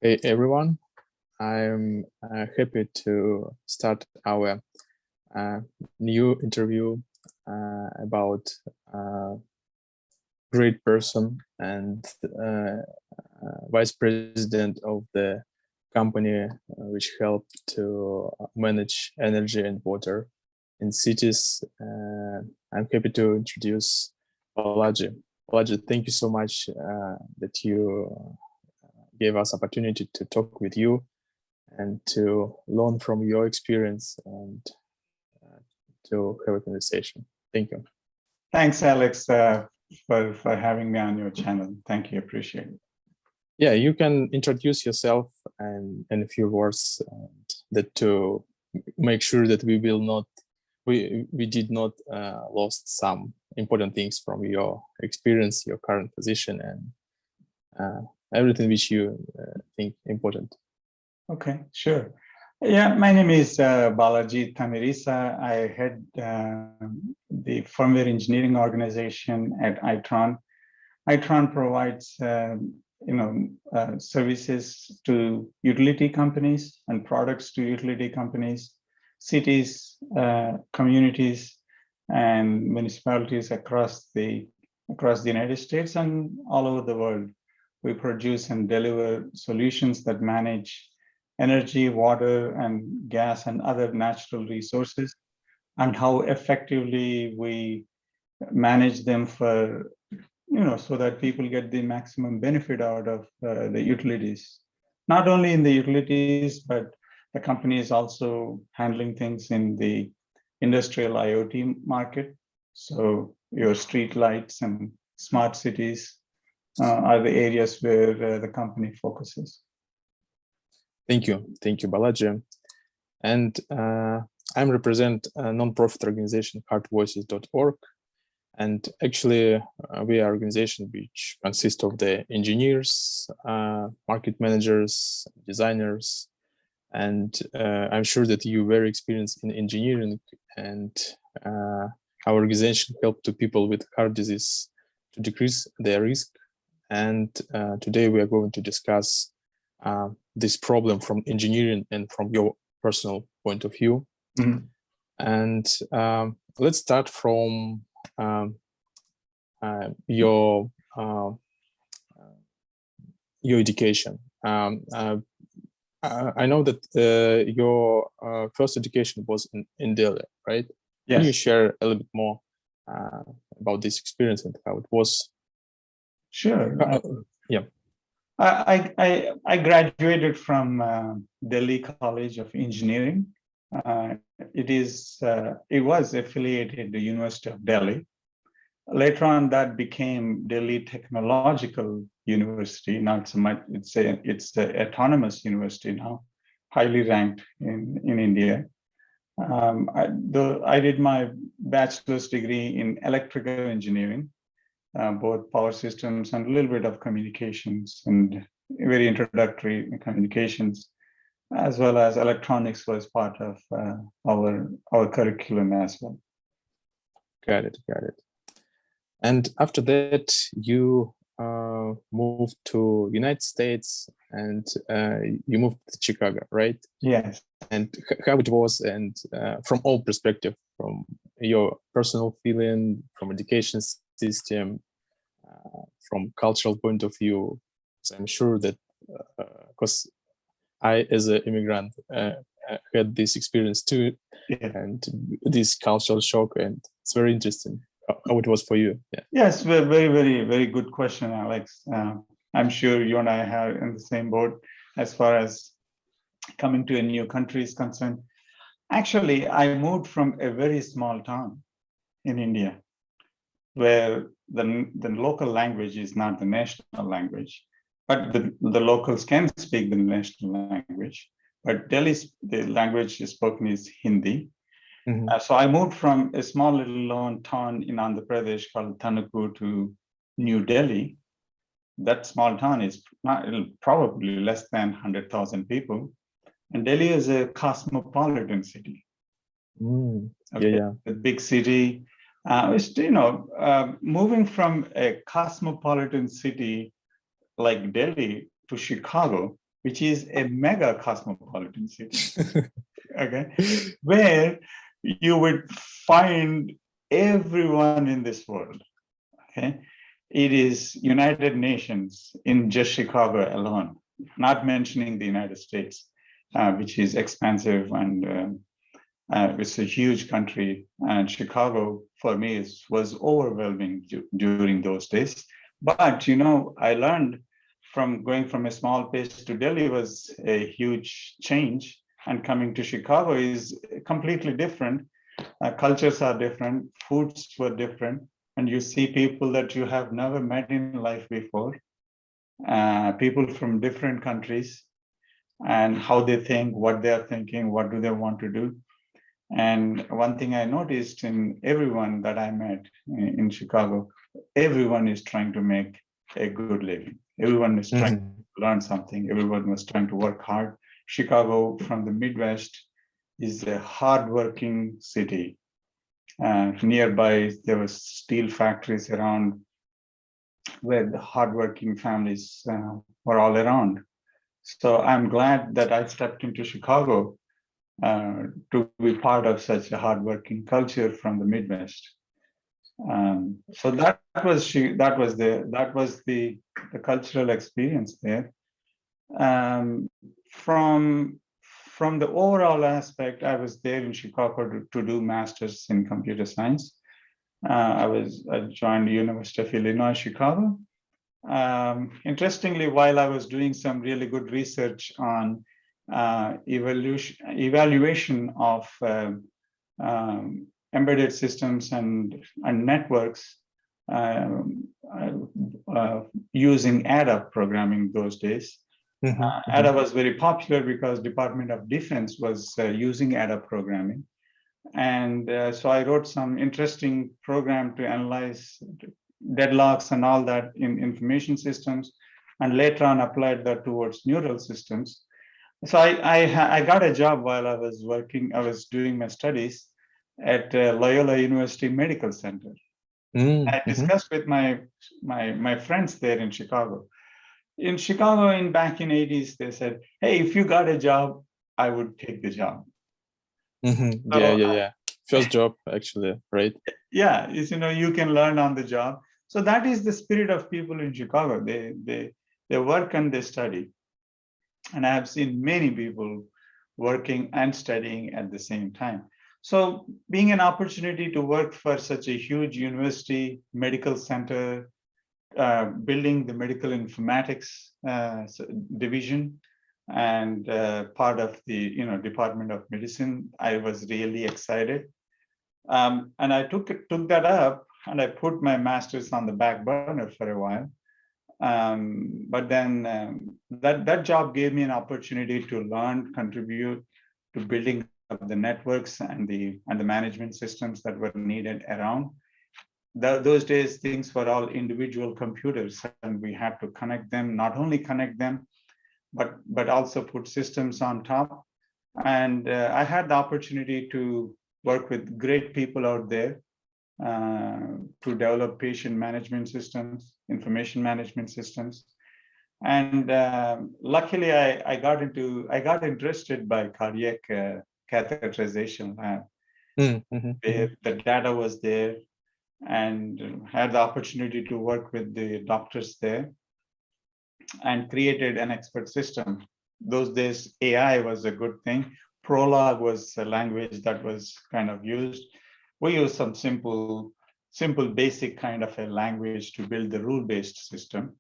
Hey everyone, I'm happy to start our new interview about a great person and vice president of the company which helped to manage energy and water in cities. I'm happy to introduce Balaji. Balaji, thank you so much that you gave us opportunity to talk with you and to learn from your experience and to have a conversation. Thank you. Thanks, Alex, for having me on your channel. Thank you, appreciate it. Yeah, you can introduce yourself and in a few words that to make sure that we did not lost some important things from your experience, your current position, and everything which you think important. Okay, sure. Yeah, my name is Balaji Tamirisa. I head the firmware engineering organization at Itron. Itron provides services to utility companies and products to utility companies, cities, communities, and municipalities across the United States and all over the world. We produce and deliver solutions that manage energy, water, and gas and other natural resources, and how effectively we manage them for, so that people get the maximum benefit out of the utilities. Not only in the utilities, but the company is also handling things in the industrial IoT market. So your street lights and smart cities are the areas where the company focuses. Thank you, Balaji. And I represent a non-profit organization, heartvoices.org. And actually, we are an organization which consists of the engineers, market managers, designers, and I'm sure that you're very experienced in engineering, and our organization helps to people with heart disease to decrease their risk. And today we are going to discuss this problem from engineering and from your personal point of view. Mm-hmm. And let's start from your education. I know that your first education was in Delhi, right? Yes. Can you share a little bit more about this experience and how it was? Sure. Yeah. I graduated from Delhi College of Engineering. It was affiliated to the University of Delhi. Later on, that became Delhi Technological University. Not so much. It's an autonomous university now, highly ranked in India. I did my bachelor's degree in electrical engineering, both power systems and a little bit of communications and very introductory communications, as well as electronics was part of our curriculum as well. Got it. And after that, you moved to United States and you moved to Chicago, right? Yes. And how it was, and from all perspective, from your personal feeling, from education system, from cultural point of view. So I'm sure that because I, as an immigrant, had this experience too, Yeah. and this cultural shock, and it's very interesting how it was for you. Yeah. Yes, very, very, very good question, Alex. I'm sure you and I are in the same boat as far as coming to a new country is concerned. Actually, I moved from a very small town in India, where the local language is not the national language, but the locals can speak the national language. But Delhi's the language spoken is Hindi. Mm-hmm. So I moved from a small little lone town in Andhra Pradesh called Tanuku to New Delhi. That small town is probably less than 100,000 people. And Delhi is a cosmopolitan city. Okay. Yeah. A big city. Moving from a cosmopolitan city like Delhi to Chicago which is a mega cosmopolitan city, okay, where you would find everyone in this world, okay? It is United Nations in just Chicago alone, not mentioning the United States, which is expansive and it's a huge country. And Chicago, for me, was overwhelming during those days. But, you know, I learned from going from a small place to Delhi was a huge change. And coming to Chicago is completely different. Cultures are different, foods were different, and you see people that you have never met in life before, people from different countries, and how they think, what they are thinking, what do they want to do. And one thing I noticed in everyone that I met in Chicago, everyone is trying to make a good living. Everyone is trying to learn something. Everyone was trying to work hard. Chicago from the Midwest is a hardworking city. Nearby, there were steel factories around where the hardworking families were all around. So I'm glad that I stepped into Chicago to be part of such a hardworking culture from the Midwest. So that was the cultural experience there. From the overall aspect, I was there in Chicago to do masters in computer science. I joined the University of Illinois, Chicago. Interestingly, while I was doing some really good research on evaluation of embedded systems and networks using ADA programming those days. ADA was very popular because Department of Defense was using ADA programming. And so I wrote some interesting program to analyze deadlocks and all that in information systems, and later on applied that towards neural systems. So I got a job while I was doing my studies at Loyola University Medical Center. I discussed with my friends there in Chicago. In Chicago, back in 80s, they said, hey, if you got a job, I would take the job. Yeah. First job, actually, right? Yeah, you can learn on the job. So that is the spirit of people in Chicago. They work and they study. And I have seen many people working and studying at the same time. So being an opportunity to work for such a huge university, medical center, building the medical informatics division, and part of the Department of Medicine, I was really excited. And I took that up, and I put my master's on the back burner for a while. But then that job gave me an opportunity to learn, contribute to building up the networks and the management systems that were needed around. Those days, things were all individual computers, and we had to connect them, not only connect them, but also put systems on top. And I had the opportunity to work with great people out there to develop patient management systems, information management systems. And luckily, I got interested by cardiac catheterization lab. The data was there, and had the opportunity to work with the doctors there and created an expert system. Those days, AI was a good thing. Prolog was a language that was kind of used. We used some simple basic kind of a language to build the rule-based system.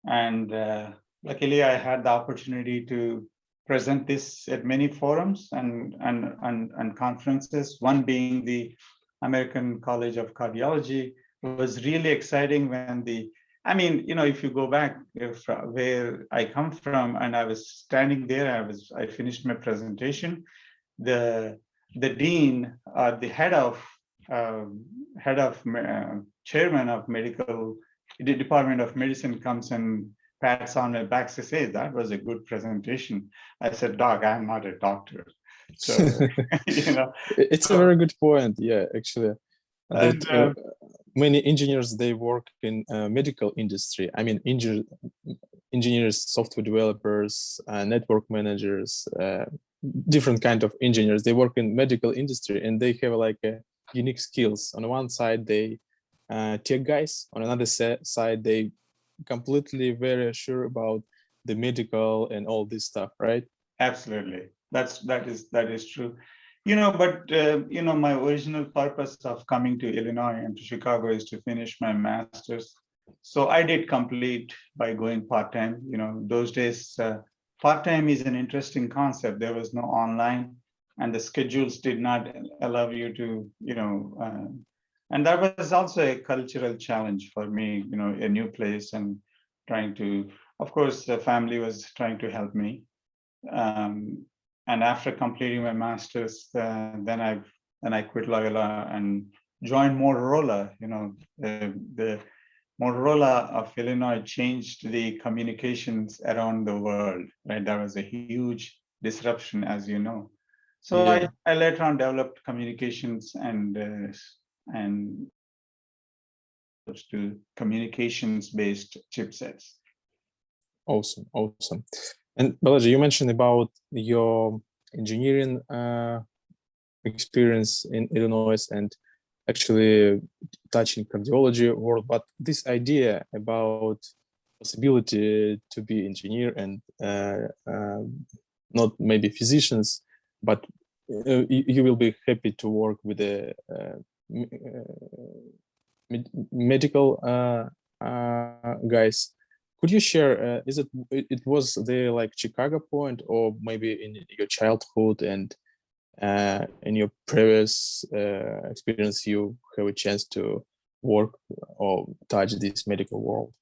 And luckily, I had the opportunity to present this at many forums and conferences, one being the American College of Cardiology. It was really exciting when if you go back where I come from, and I was standing there, I finished my presentation. The dean, the head of chairman of the Department of Medicine comes and pats on my back, says, "Hey, that was a good presentation." I said, "Doc, I'm not a doctor." So it's a very good point. Yeah, actually, many engineers, they work in medical industry. I mean, engineers, software developers, network managers, different kind of engineers. They work in medical industry and they have like unique skills. On one side, they tech guys. On another side, they completely very sure about the medical and all this stuff, right? Absolutely. That is true. But my original purpose of coming to Illinois and to Chicago is to finish my master's. So I did complete by going part-time. Those days, part-time is an interesting concept. There was no online, and the schedules did not allow you to, and that was also a cultural challenge for me, a new place and trying to, of course, the family was trying to help me. And after completing my master's, then I quit Loyola and joined Motorola. The Motorola of Illinois changed the communications around the world. Right, that was a huge disruption, as you know. So Yeah. I later on developed communications and to communications-based chipsets. Awesome, awesome. And Balaji, you mentioned about your engineering experience in Illinois and actually touching cardiology world, but this idea about possibility to be engineer and not maybe physicians, but you will be happy to work with the medical guys. Could you share? Is it was the like Chicago point, or maybe in your childhood and in your previous experience, you have a chance to work or touch this medical world?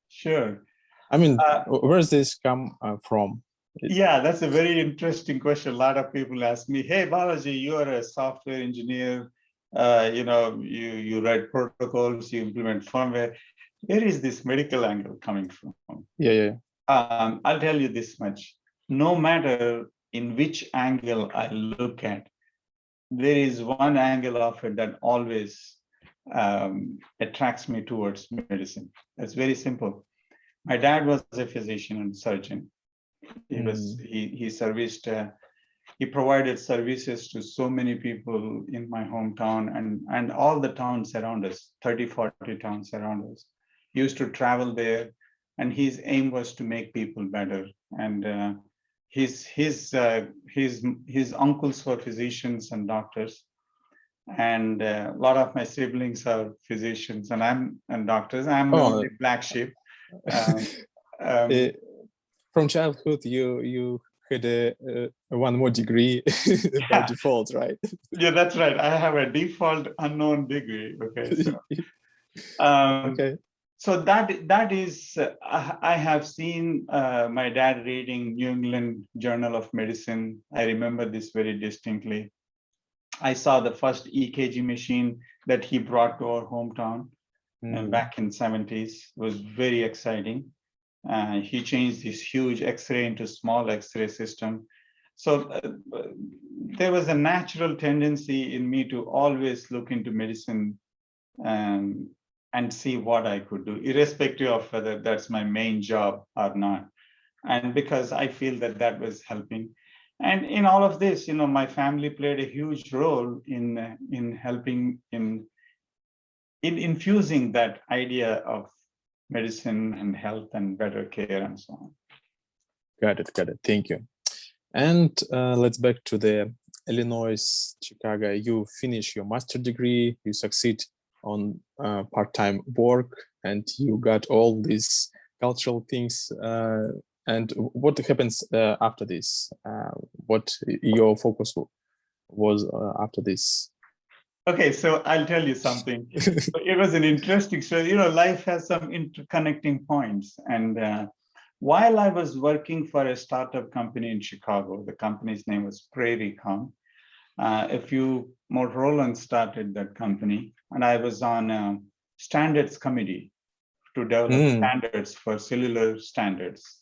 Sure. I mean, where does this come from? Yeah, that's a very interesting question. A lot of people ask me, "Hey, Balaji, you are a software engineer. You write protocols, you implement firmware. Where is this medical angle coming from?" Yeah. I'll tell you this much. No matter in which angle I look at, there is one angle of it that always attracts me towards medicine. It's very simple. My dad was a physician and surgeon. He serviced. He provided services to so many people in my hometown and all the towns around us, 30, 40 towns around us. He used to travel there, and his aim was to make people better. And his uncles were physicians and doctors, and a lot of my siblings are physicians and doctors. I'm the only black sheep. From childhood, you had one more degree by default, right? Yeah, that's right. I have a default unknown degree. Okay, so okay. So that is, I have seen my dad reading New England Journal of Medicine. I remember this very distinctly. I saw the first EKG machine that he brought to our hometown back in 70s. It was very exciting. He changed this huge X-ray into small X-ray system. So there was a natural tendency in me to always look into medicine and see what I could do, irrespective of whether that's my main job or not. And because I feel that that was helping. And in all of this, my family played a huge role in helping in infusing that idea of medicine and health and better care and so on. Got it. Thank you. And let's back to the Illinois, Chicago. You finish your master degree, you succeed on part-time work, and you got all these cultural things. And what happens after this? What your focus was after this? Okay, so I'll tell you something. It was an interesting story. Life has some interconnecting points. And while I was working for a startup company in Chicago, the company's name was PrairieCom. A few Motorolans started that company, and I was on a standards committee to develop standards for cellular standards,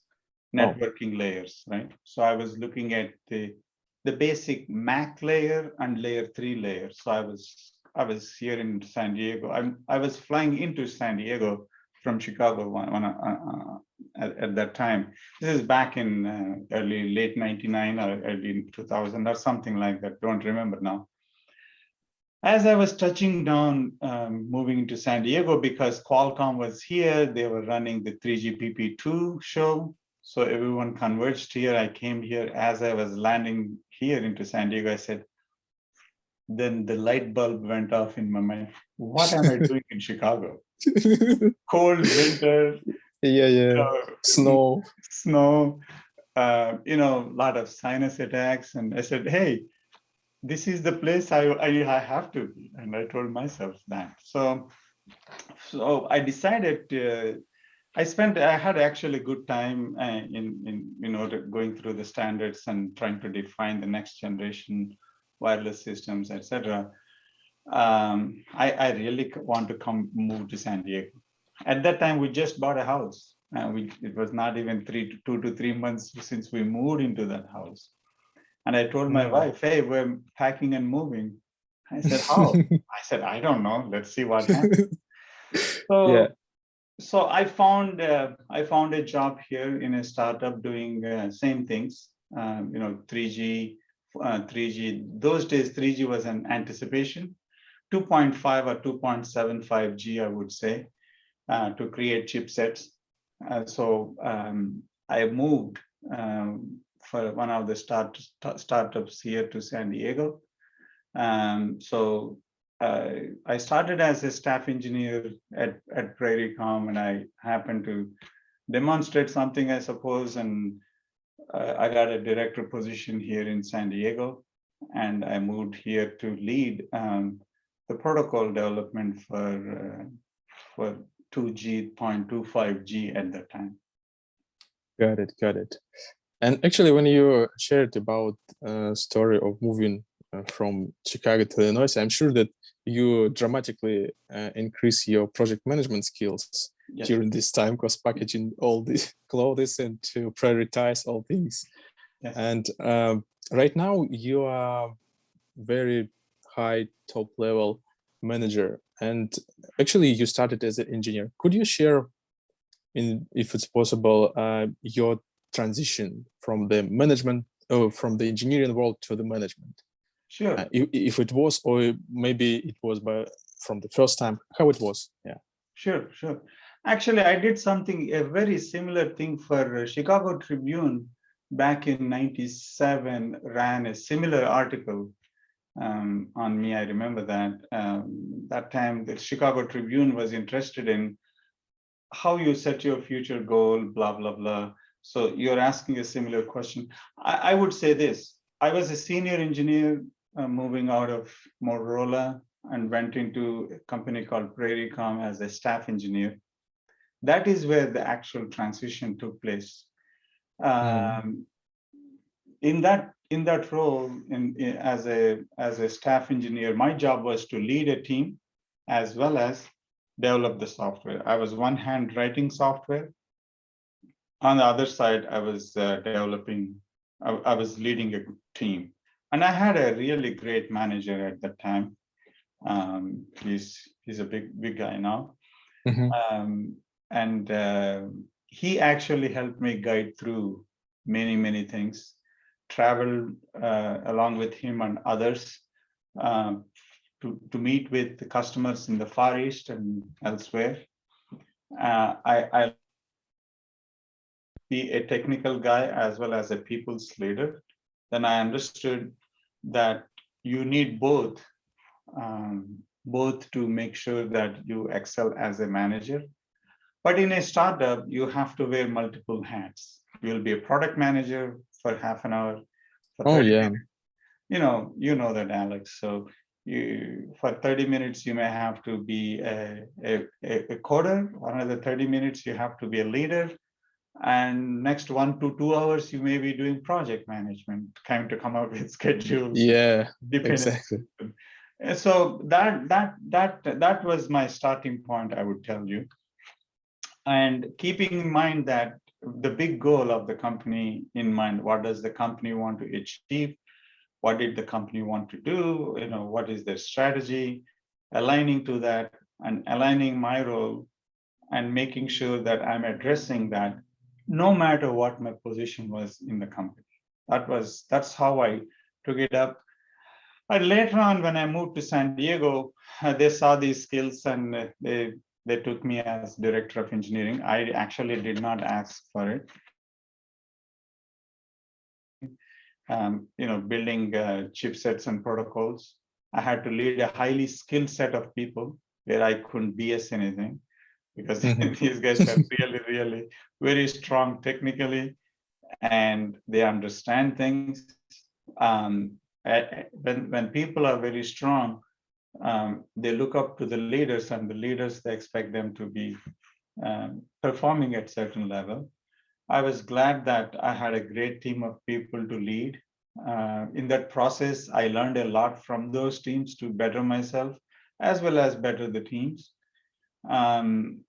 networking layers, right? So I was looking at the basic MAC layer and layer 3 layers. So I was here in San Diego. I was flying into San Diego from Chicago at that time. This is back in late 99 or early 2000 or something like that. Don't remember now. As I was touching down, moving into San Diego, because Qualcomm was here, they were running the 3GPP2 show. So everyone converged here. I came here as I was landing here into San Diego. I said, then the light bulb went off in my mind. What am I doing in Chicago? Cold winter. Yeah. Snow. Snow, a lot of sinus attacks. And I said, hey, this is the place I have to be. And I told myself that. So I decided I had actually a good time in going through the standards and trying to define the next generation wireless systems, etc. I really want to move to San Diego. At that time, we just bought a house. It was not even 2 to 3 months since we moved into that house. And I told my wife, hey, we're packing and moving. I said, how? I said, I don't know. Let's see what happens. So I found a job here in a startup doing same things. 3G. Those days, 3G was an anticipation. 2.5 or 2.75G, I would say, to create chipsets. So I moved for one of the startups here to San Diego. So I started as a staff engineer at PrairieCom, and I happened to demonstrate something, I suppose, and I got a director position here in San Diego, and I moved here to lead the protocol development for 2G.25G at that time. Got it. And actually, when you shared about story of moving from Chicago to Illinois, I'm sure that you dramatically increase your project management skills during this time, because packaging all these clothes and to prioritize all things. Yes. And right now you are very high top level manager, and actually you started as an engineer. Could you share, if it's possible, your transition from the management, from the engineering world to the management? Sure. If it was, or maybe it was from the first time, how it was? Yeah. Sure. Actually, I did a very similar thing for Chicago Tribune back in '97. Ran a similar article on me. I remember that. That time, the Chicago Tribune was interested in how you set your future goal, blah, blah, blah. So you're asking a similar question. I would say this. I was a senior engineer moving out of Motorola and went into a company called PrairieCom as a staff engineer. That is where the actual transition took place. In that role, as a staff engineer, my job was to lead a team as well as develop the software. I was one hand writing software. On the other side, I was I was leading a team. And I had a really great manager at that time. He's a big guy now. And he actually helped me guide through many things. Traveled along with him and others to meet with the customers in the Far East and elsewhere. I be a technical guy as well as a people's leader. Then I understood that you need both to make sure that you excel as a manager. But in a startup, you have to wear multiple hats. You'll be a product manager for half an hour. For 30 minutes. You know that, Alex. So for 30 minutes, you may have to be a coder. Another 30 minutes, you have to be a leader. And next 1 to 2 hours, you may be doing project management, trying to come up with schedules. Yeah, exactly. So that was my starting point, I would tell you. And keeping in mind that the big goal of the company in mind, what does the company want to achieve? What did the company want to do? What is their strategy? Aligning to that and aligning my role and making sure that I'm addressing that no matter what my position was in the company. That's how I took it up. And later on, when I moved to San Diego, they saw these skills and they took me as director of engineering. I actually did not ask for it. Building chipsets and protocols. I had to lead a highly skilled set of people where I couldn't BS anything, because these guys are really, really very strong technically, and they understand things. When people are very strong, they look up to the leaders, and the leaders, they expect them to be performing at certain level. I was glad that I had a great team of people to lead. In that process, I learned a lot from those teams to better myself, as well as better the teams. In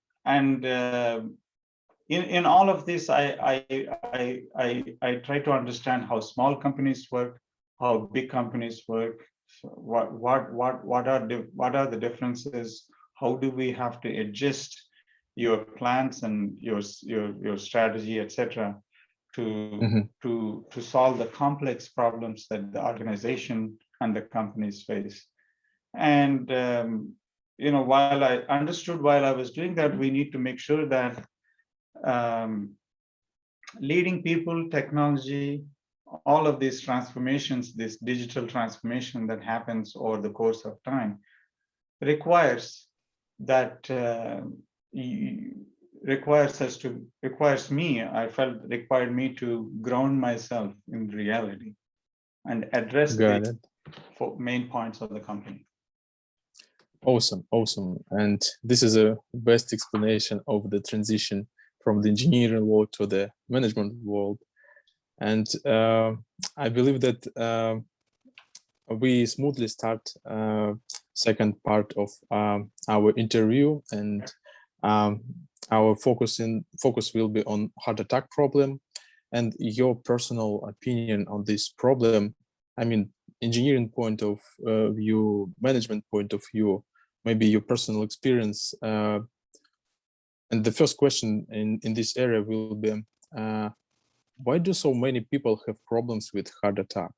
all of this, I try to understand how small companies work, how big companies work, what are the differences, how do we have to adjust your plans and your strategy, etc., to solve the complex problems that the organization and the companies face. And while I understood while I was doing that, we need to make sure that leading people, technology, all of these transformations, this digital transformation that happens over the course of time, requires that required me to ground myself in reality and address the main points of the company. Awesome. And this is a best explanation of the transition from the engineering world to the management world. And I believe that we smoothly start second part of our interview, and our focus will be on heart attack problem and your personal opinion on this problem. I mean, engineering point of view, management point of view, maybe your personal experience. And the first question in this area will be, why do so many people have problems with heart attack?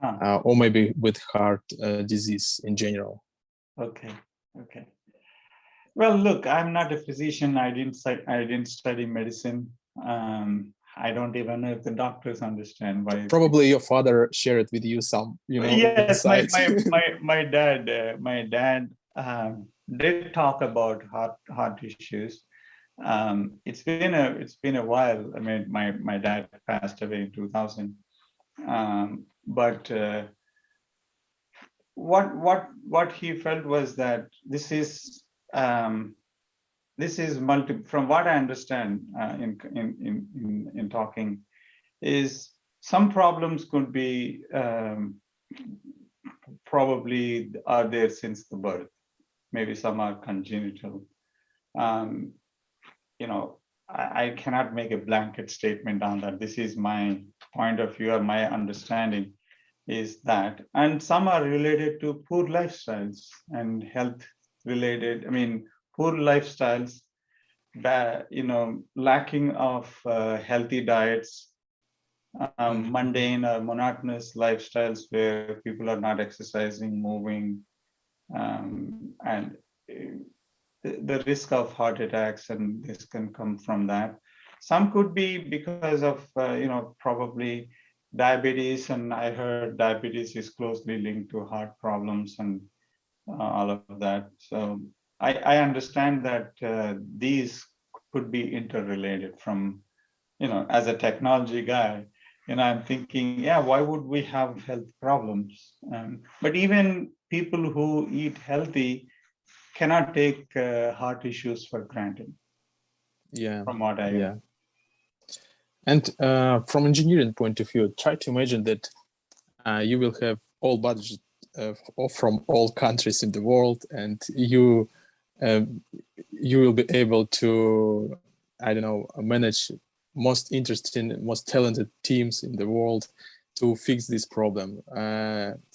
Or maybe with heart disease in general? Okay. Well, look, I'm not a physician. I didn't study medicine. I don't even know if the doctors understand why. Probably your father shared with you some, Yes, insights. my dad did talk about heart issues. It's been a while. I mean, my dad passed away in 2000. But what he felt was that this is from what I understand in talking, is some problems could be probably are there since the birth. Maybe some are congenital. I cannot make a blanket statement on that. This is my point of view, or my understanding is that, and some are related to poor lifestyles and health related. I mean, poor lifestyles, lacking of healthy diets, mundane or monotonous lifestyles where people are not exercising, moving, and the risk of heart attacks, and this can come from that. Some could be because of probably diabetes, and I heard diabetes is closely linked to heart problems and all of that. So I understand that these could be interrelated. From as a technology guy, I'm thinking, yeah, why would we have health problems? But even people who eat healthy cannot take heart issues for granted. Yeah. From what I And from engineering point of view, try to imagine that you will have all budget from all countries in the world, and you will be able to, I don't know, manage most interesting, most talented teams in the world to fix this problem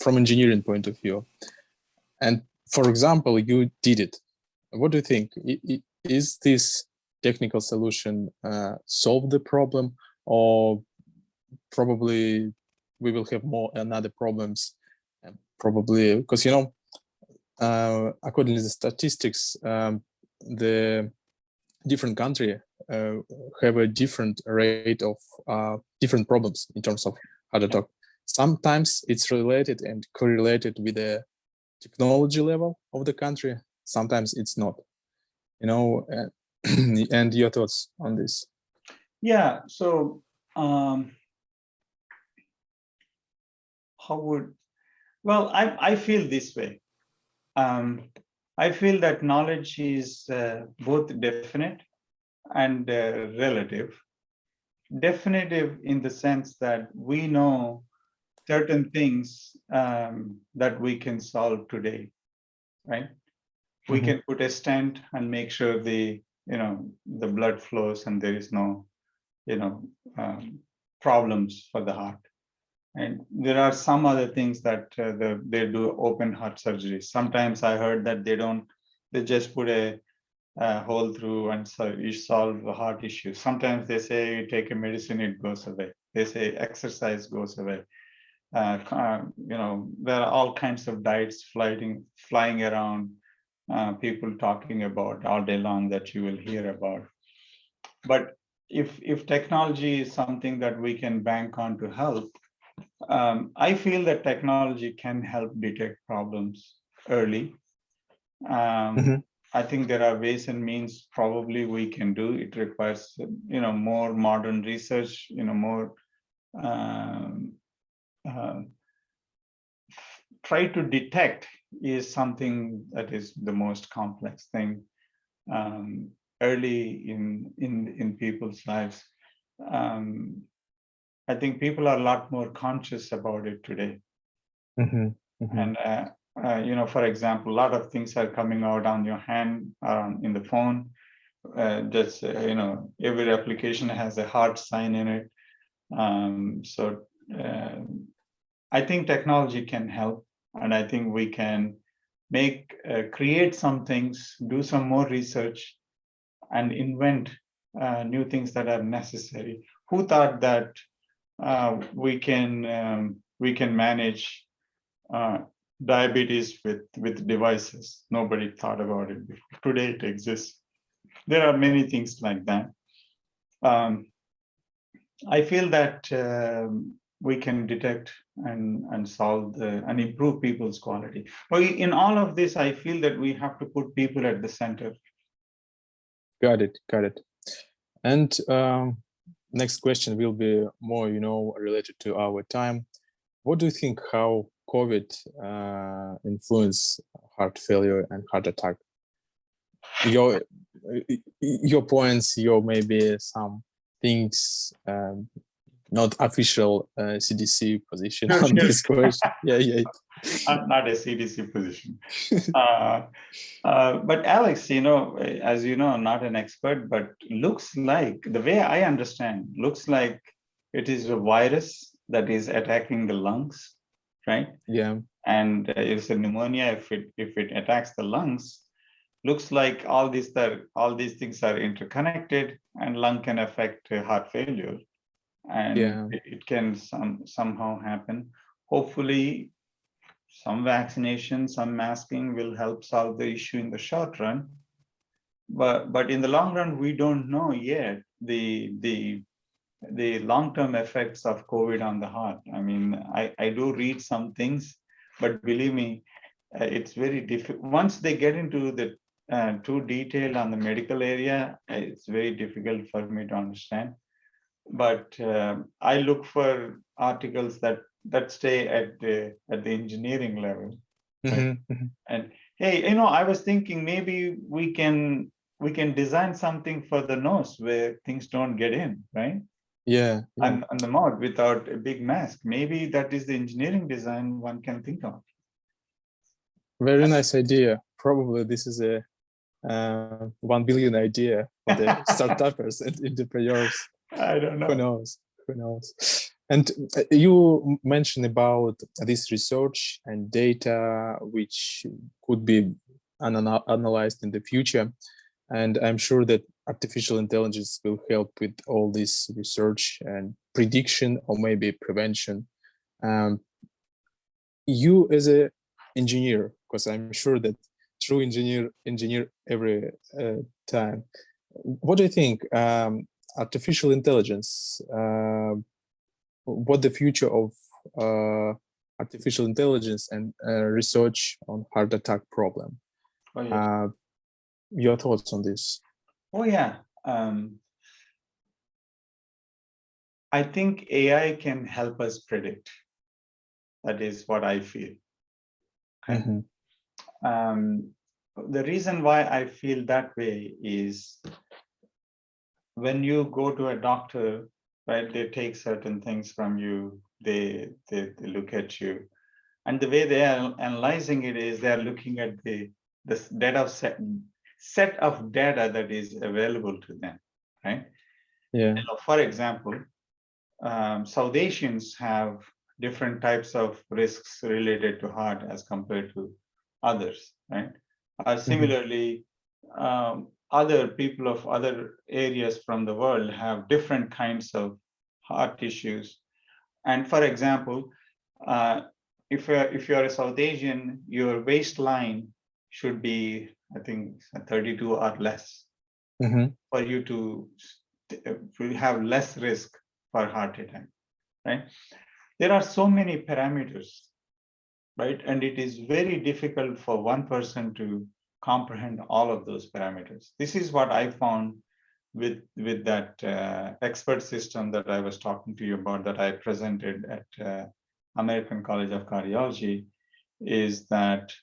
from engineering point of view. And for example, you did it. What do you think? is this technical solution solve the problem, or probably we will have more another problems? Probably because, you know, according to the statistics, the different country have a different rate of different problems in terms of heart attack. Sometimes it's related and correlated with the technology level of the country. Sometimes it's not, you know. And your thoughts on this? Yeah, so I feel this way. I feel that knowledge is both definite and relative. Definitive in the sense that we know certain things that we can solve today, right? We can put a stent and make sure the blood flows and there is no problems for the heart. And there are some other things that they do open heart surgery. Sometimes I heard that they just put a hole through and so you solve the heart issue. Sometimes they say you take a medicine, it goes away. They say exercise goes away. There are all kinds of diets flying around, people talking about all day long that you will hear about. But if technology is something that we can bank on to help, I feel that technology can help detect problems early. I think there are ways and means probably we can do. It requires, more modern research, more try to detect is something that is the most complex thing early in people's lives. I think people are a lot more conscious about it today. And for example, a lot of things are coming out on your hand, in the phone. Every application has a heart sign in it. I think technology can help, and I think we can create some things, do some more research, and invent new things that are necessary. Who thought that we can manage diabetes with devices? Nobody thought about it before. Today it exists. There are many things like that. I feel that we can detect and solve and improve people's quality. But in all of this, I feel that we have to put people at the center. Got it. And next question will be more, related to our time. What do you think how COVID influence heart failure and heart attack? Your points, your maybe some things, not official CDC position on this question. Yeah. Not a CDC position. But Alex, as you know, I'm not an expert, but looks like, the way I understand, looks like it is a virus that is attacking the lungs, right? Yeah. And it's a pneumonia. If it attacks the lungs, looks like all these things are interconnected, and lung can affect heart failure, and it can somehow happen. Hopefully, some vaccination, some masking will help solve the issue in the short run. But in the long run, we don't know yet the long-term effects of COVID on the heart. I mean, I do read some things, but believe me, it's very difficult. Once they get into the too detailed on the medical area, it's very difficult for me to understand. But I look for articles that stay at the engineering level. Right? And hey, I was thinking maybe we can design something for the nose where things don't get in, right? Yeah. And the mouth without a big mask. Maybe that is the engineering design one can think of. Very nice idea. Probably this is a 1 billion idea for the startups and entrepreneurs. I don't know. Who knows? And you mentioned about this research and data which could be analyzed in the future. And I'm sure that artificial intelligence will help with all this research and prediction or maybe prevention. You as an engineer, because I'm sure that true engineer every time. What do you think? Artificial intelligence, what the future of artificial intelligence and research on heart attack problem? Oh, yes. Your thoughts on this? Oh, yeah. I think AI can help us predict. That is what I feel. Okay. The reason why I feel that way is when you go to a doctor, right, they take certain things from you, they look at you. And the way they are analyzing it is they are looking at this data set of data that is available to them, right? Yeah. For example, South Asians have different types of risks related to heart as compared to others, right? Similarly, other people of other areas from the world have different kinds of heart issues. And for example, if you're a South Asian, your waistline should be, I think, 32 or less for you to have less risk for heart attack, right? There are so many parameters, right? And it is very difficult for one person to comprehend all of those parameters. This is what I found with that expert system that I was talking to you about, that I presented at American College of Cardiology, is that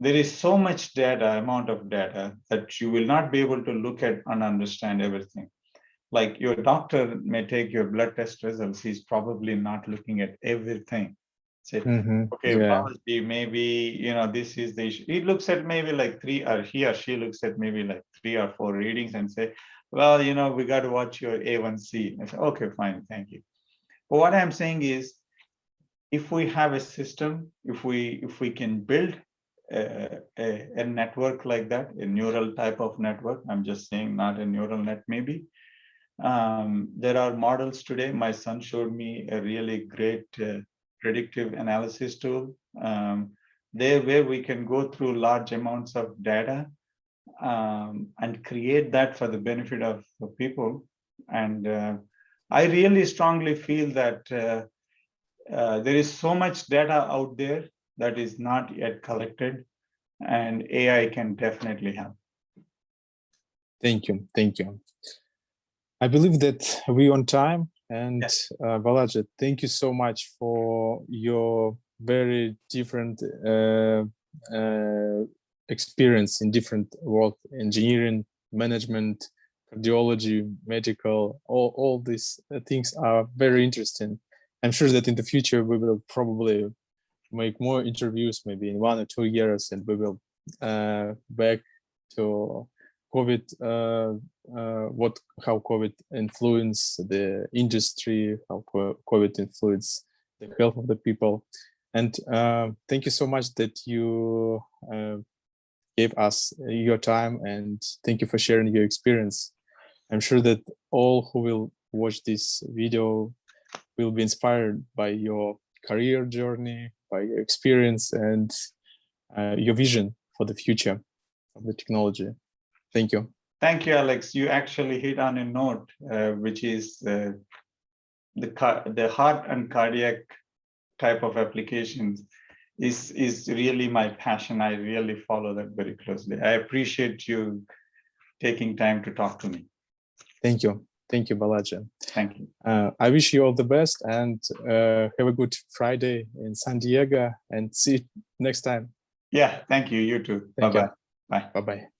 there is so much data, amount of data, that you will not be able to look at and understand everything. Like your doctor may take your blood test results, he's probably not looking at everything. Say, okay, Yeah. Balaji, maybe, this is the issue. He looks at maybe like three, or he or she looks at maybe like 3 or 4 readings and say, well, we got to watch your A1C. I say, okay, fine, thank you. But what I'm saying is, if we have a system, if we can build a network like that, a neural type of network, I'm just saying, not a neural net maybe. There are models today. My son showed me a really great predictive analysis tool there, where we can go through large amounts of data and create that for the benefit of people. And I really strongly feel that there is so much data out there that is not yet collected, and AI can definitely help. Thank you. Thank you. I believe that we're on time. And yes. Balaji, thank you so much for your very different experience in different work, engineering, management, cardiology, medical, all these things are very interesting. I'm sure that in the future we will probably make more interviews, maybe in 1 or 2 years, and we will back to COVID, how COVID influenced the industry, how COVID influenced the health of the people. And thank you so much that you gave us your time, and thank you for sharing your experience. I'm sure that all who will watch this video will be inspired by your career journey, by your experience, and your vision for the future of the technology. Thank you. Thank you, Alex. You actually hit on a note, which is the heart and cardiac type of applications is really my passion. I really follow that very closely. I appreciate you taking time to talk to me. Thank you. Thank you, Balaji. Thank you. I wish you all the best, and have a good Friday in San Diego, and see you next time. Yeah, thank you. You too. Bye-bye. Bye. Bye-bye.